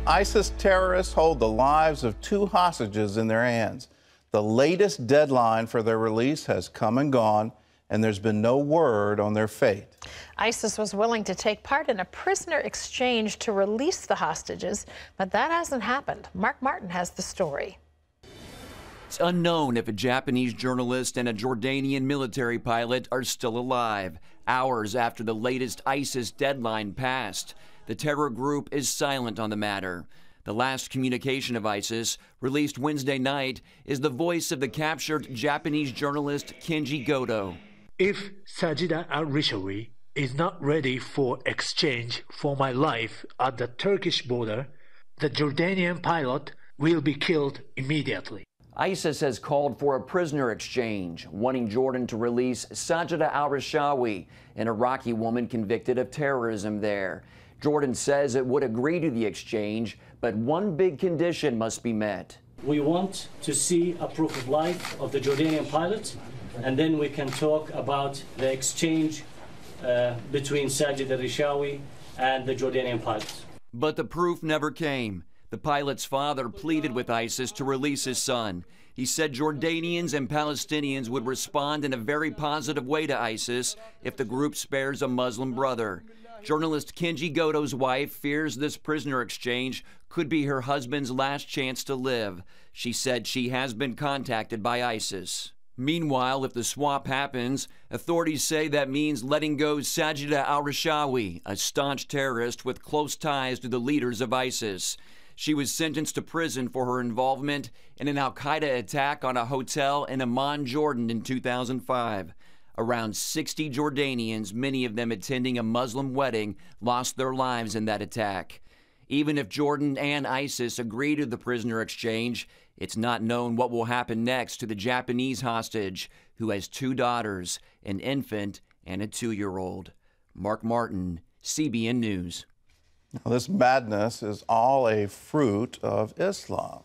ISIS terrorists hold the lives of 2 hostages in their hands. The latest deadline for their release has come and gone, and there's been no word on their fate. ISIS was willing to take part in a prisoner exchange to release the hostages, but that hasn't happened. Mark Martin has the story. It's unknown if a Japanese journalist and a Jordanian military pilot are still alive, hours after the latest ISIS deadline passed. The terror group is silent on the matter. The last communication of ISIS, released Wednesday night, is the voice of the captured Japanese journalist Kenji Goto. If Sajida al-Rishawi is not ready for exchange for my life at the Turkish border, the Jordanian pilot will be killed immediately. ISIS has called for a prisoner exchange, wanting Jordan to release Sajida al-Rishawi, an Iraqi woman convicted of terrorism there. Jordan says it would agree to the exchange, but one big condition must be met. We want to see a proof of life of the Jordanian pilot, and then we can talk about the exchange between Sajid al-Rishawi and the Jordanian pilot. But the proof never came. The pilot's father pleaded with ISIS to release his son. He said Jordanians and Palestinians would respond in a very positive way to ISIS if the group spares a Muslim brother. Journalist Kenji Goto's wife fears this prisoner exchange could be her husband's last chance to live. She said she has been contacted by ISIS. Meanwhile, if the swap happens, authorities say that means letting go Sajida al-Rishawi, a staunch terrorist with close ties to the leaders of ISIS. She was sentenced to prison for her involvement in an al-Qaeda attack on a hotel in Amman, Jordan in 2005. Around 60 Jordanians, many of them attending a Muslim wedding, lost their lives in that attack. Even if Jordan and ISIS agree to the prisoner exchange, it's not known what will happen next to the Japanese hostage, who has 2 daughters, an infant and a 2-year-old. Mark Martin, CBN News. Now, this madness is all a fruit of Islam.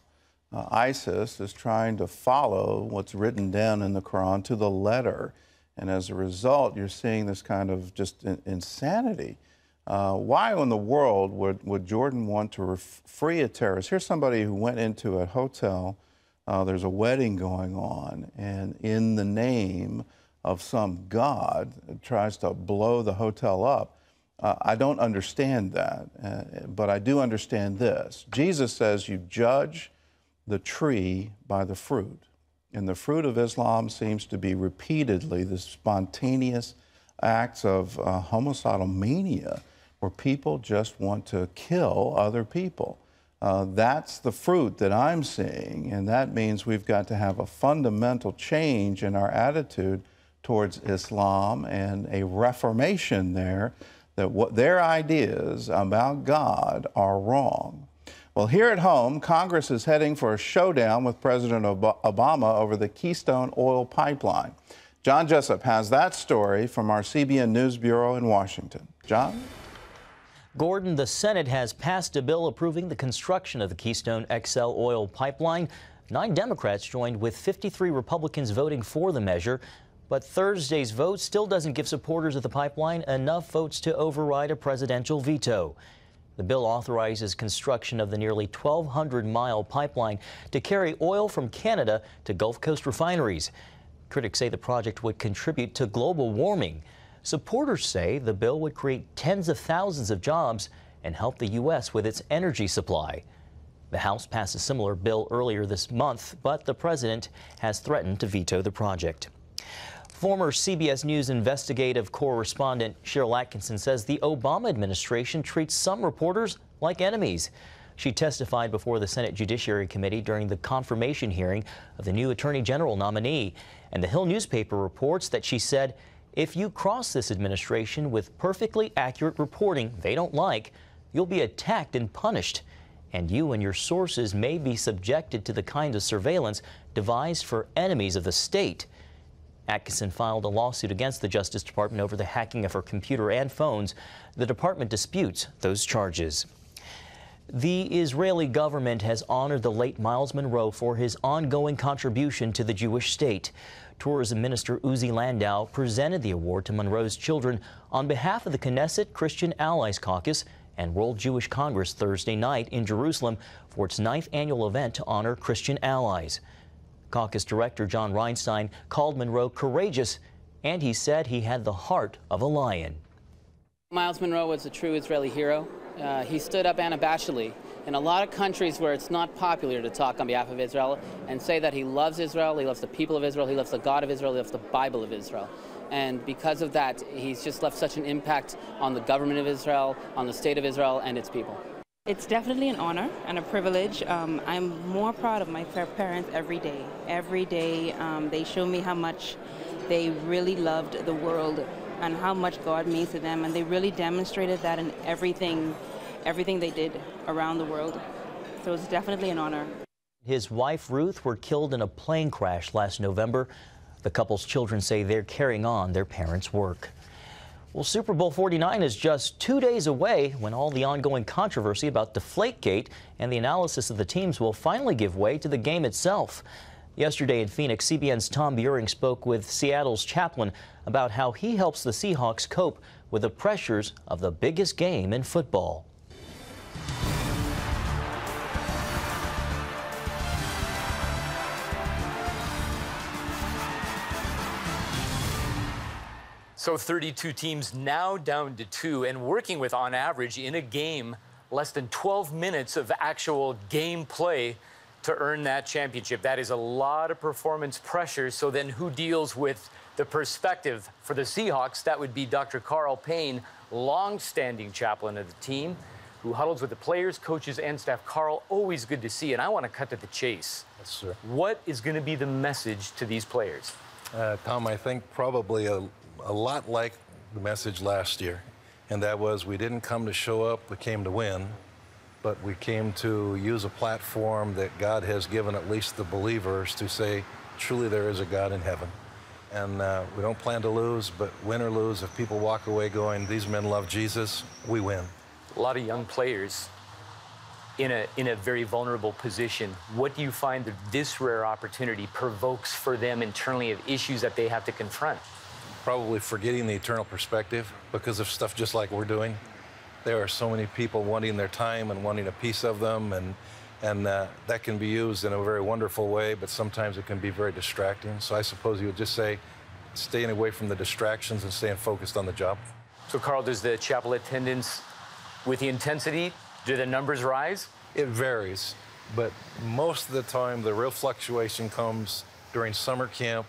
ISIS is trying to follow what's written down in the Quran to the letter. And as a result, you're seeing this kind of just insanity. Why in the world would Jordan want to free a terrorist? Here's somebody who went into a hotel, there's a wedding going on, and in the name of some god, tries to blow the hotel up. I don't understand that, but I do understand this. Jesus says you judge the tree by the fruit. And the fruit of Islam seems to be repeatedly the spontaneous acts of homicidal mania, where people just want to kill other people. That's the fruit that I'm seeing, and that means we've got to have a fundamental change in our attitude towards Islam and a reformation there, that what their ideas about God are wrong. Well, here at home, Congress is heading for a showdown with President Obama over the Keystone oil pipeline. John Jessup has that story from our CBN News Bureau in Washington. John? Gordon, the Senate has passed a bill approving the construction of the Keystone XL oil pipeline. 9 Democrats joined with 53 Republicans voting for the measure. But Thursday's vote still doesn't give supporters of the pipeline enough votes to override a presidential veto. The bill authorizes construction of the nearly 1,200-mile pipeline to carry oil from Canada to Gulf Coast refineries. Critics say the project would contribute to global warming. Supporters say the bill would create tens of thousands of jobs and help the U.S. with its energy supply. The House passed a similar bill earlier this month, but the president has threatened to veto the project. Former CBS News investigative correspondent Cheryl Atkinson says the Obama administration treats some reporters like enemies. She testified before the Senate Judiciary Committee during the confirmation hearing of the new Attorney General nominee. And the Hill newspaper reports that she said, if you cross this administration with perfectly accurate reporting they don't like, you'll be attacked and punished. And you and your sources may be subjected to the kind of surveillance devised for enemies of the state. Atkinson filed a lawsuit against the Justice Department over the hacking of her computer and phones. The department disputes those charges. The Israeli government has honored the late Miles Monroe for his ongoing contribution to the Jewish state. Tourism Minister Uzi Landau presented the award to Monroe's children on behalf of the Knesset Christian Allies Caucus and World Jewish Congress Thursday night in Jerusalem for its 9th annual event to honor Christian allies. Caucus Director John Reinstein called Monroe courageous, and he said he had the heart of a lion. Miles Monroe was a true Israeli hero. He stood up unabashedly in a lot of countries where it's not popular to talk on behalf of Israel and say that he loves Israel, he loves the people of Israel, he loves the God of Israel, he loves the Bible of Israel. And because of that, he's just left such an impact on the government of Israel, on the state of Israel and its people. It's definitely an honor and a privilege. I'm more proud of my parents every day. Every day they show me how much they really loved the world and how much God means to them, and they really demonstrated that in everything they did around the world. So it's definitely an honor. His wife, Ruth, were killed in a plane crash last November. The couple's children say they're carrying on their parents' work. Well, Super Bowl 49 is just 2 days away when all the ongoing controversy about Deflategate and the analysis of the teams will finally give way to the game itself. Yesterday in Phoenix, CBN's Tom Buehring spoke with Seattle's chaplain about how he helps the Seahawks cope with the pressures of the biggest game in football. So 32 teams now down to 2 and working with, on average, in a game, less than 12 minutes of actual game play to earn that championship. That is a lot of performance pressure. So then who deals with the perspective for the Seahawks? That would be Dr. Carl Payne, long-standing chaplain of the team, who huddles with the players, coaches, and staff. Carl, always good to see, and I want to cut to the chase. Yes, sir. What is going to be the message to these players? Tom, I think probably a lot like the message last year, and that was we didn't come to show up, we came to win, but we came to use a platform that God has given at least the believers to say, truly there is a God in heaven. And we don't plan to lose, but win or lose, if people walk away going, these men love Jesus, we win. A lot of young players in a very vulnerable position. What do you find that this rare opportunity provokes for them internally of issues that they have to confront? Probably forgetting the eternal perspective because of stuff just like we're doing. There are so many people wanting their time and wanting a piece of them, and that can be used in a very wonderful way, but sometimes it can be very distracting. So I suppose you would just say, staying away from the distractions and staying focused on the job. So Carl, does the chapel attendance, with the intensity, do the numbers rise? It varies, but most of the time the real fluctuation comes during summer camp,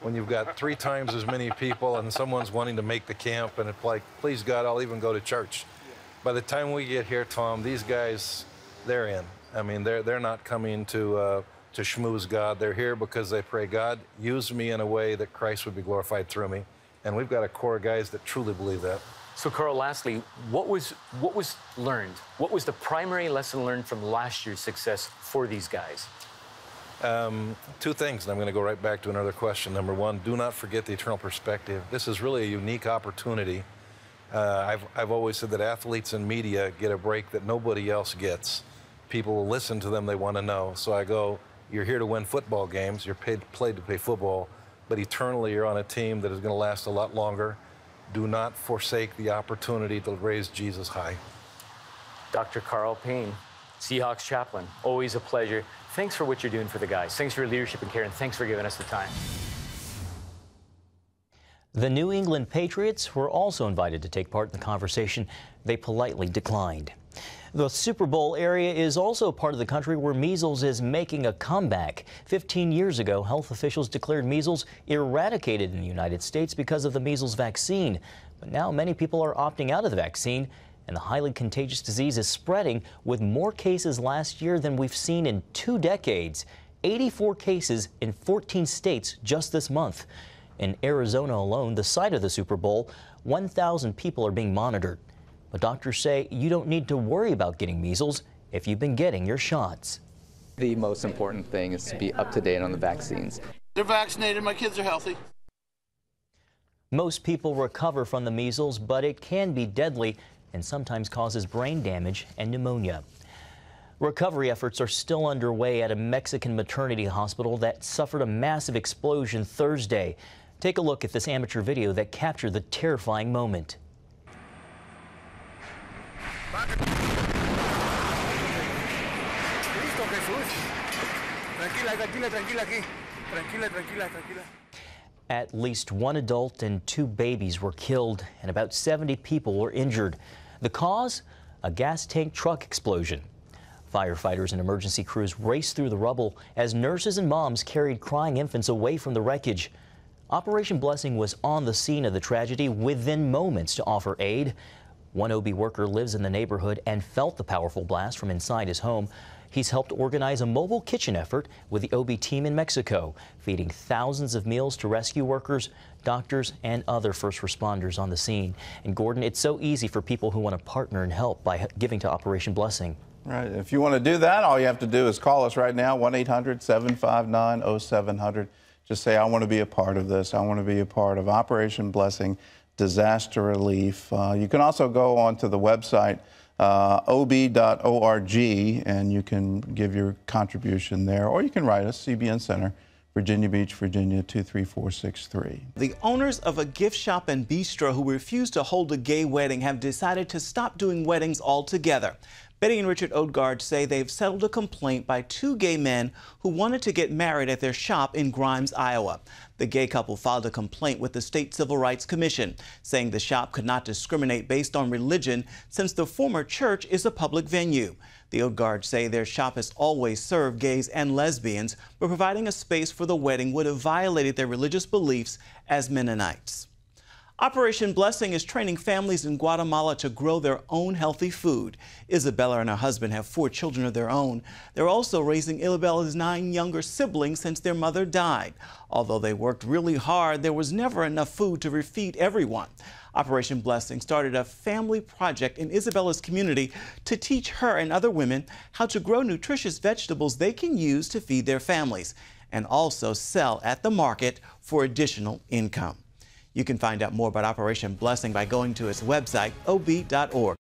when you've got 3 times as many people and someone's wanting to make the camp, and it's like, please God, I'll even go to church. By the time we get here, Tom, these guys, they're in. I mean, they're not coming to schmooze God. They're here because they pray, God, use me in a way that Christ would be glorified through me. And we've got a core of guys that truly believe that. So, Carl, lastly, what was learned? What was the primary lesson learned from last year's success for these guys? 2 things, and I'm going to go right back to another question. Number 1, do not forget the eternal perspective. This is really a unique opportunity. I've always said that athletes and media get a break that nobody else gets. People will listen to them, they want to know. So I go, you're here to win football games, you're paid to play football, but eternally you're on a team that is going to last a lot longer. Do not forsake the opportunity to raise Jesus high. Dr. Carl Payne, Seahawks chaplain, always a pleasure. Thanks for what you're doing for the guys. Thanks for your leadership and care, and thanks for giving us the time. The New England Patriots were also invited to take part in the conversation. They politely declined. The Super Bowl area is also part of the country where measles is making a comeback. 15 years ago, health officials declared measles eradicated in the United States because of the measles vaccine. But now many people are opting out of the vaccine, and the highly contagious disease is spreading with more cases last year than we've seen in 2 decades. 84 cases in 14 states just this month. In Arizona alone, the site of the Super Bowl, 1,000 people are being monitored. But doctors say you don't need to worry about getting measles if you've been getting your shots. The most important thing is to be up to date on the vaccines. They're vaccinated, my kids are healthy. Most people recover from the measles, but it can be deadly and sometimes causes brain damage and pneumonia. Recovery efforts are still underway at a Mexican maternity hospital that suffered a massive explosion Thursday. Take a look at this amateur video that captured the terrifying moment. At least one adult and 2 babies were killed and about 70 people were injured. The cause? A gas tank truck explosion. Firefighters and emergency crews raced through the rubble as nurses and moms carried crying infants away from the wreckage. Operation Blessing was on the scene of the tragedy within moments to offer aid. One OB worker lives in the neighborhood and felt the powerful blast from inside his home. He's helped organize a mobile kitchen effort with the OB team in Mexico, feeding thousands of meals to rescue workers, doctors, and other first responders on the scene. And Gordon, it's so easy for people who want to partner and help by giving to Operation Blessing. Right. If you want to do that, all you have to do is call us right now, 1-800-759-0700. Just say, I want to be a part of this. I want to be a part of Operation Blessing Disaster Relief. You can also go onto the website, ob.org, and you can give your contribution there, or you can write us, CBN Center, Virginia Beach, Virginia 23463. The owners of a gift shop and bistro who refused to hold a gay wedding have decided to stop doing weddings altogether. Betty and Richard Odegaard say they've settled a complaint by 2 gay men who wanted to get married at their shop in Grimes, Iowa. The gay couple filed a complaint with the State Civil Rights Commission, saying the shop could not discriminate based on religion since the former church is a public venue. The Odegaards say their shop has always served gays and lesbians, but providing a space for the wedding would have violated their religious beliefs as Mennonites. Operation Blessing is training families in Guatemala to grow their own healthy food. Isabella and her husband have 4 children of their own. They're also raising Isabella's 9 younger siblings since their mother died. Although they worked really hard, there was never enough food to refeed everyone. Operation Blessing started a family project in Isabella's community to teach her and other women how to grow nutritious vegetables they can use to feed their families and also sell at the market for additional income. You can find out more about Operation Blessing by going to its website, ob.org.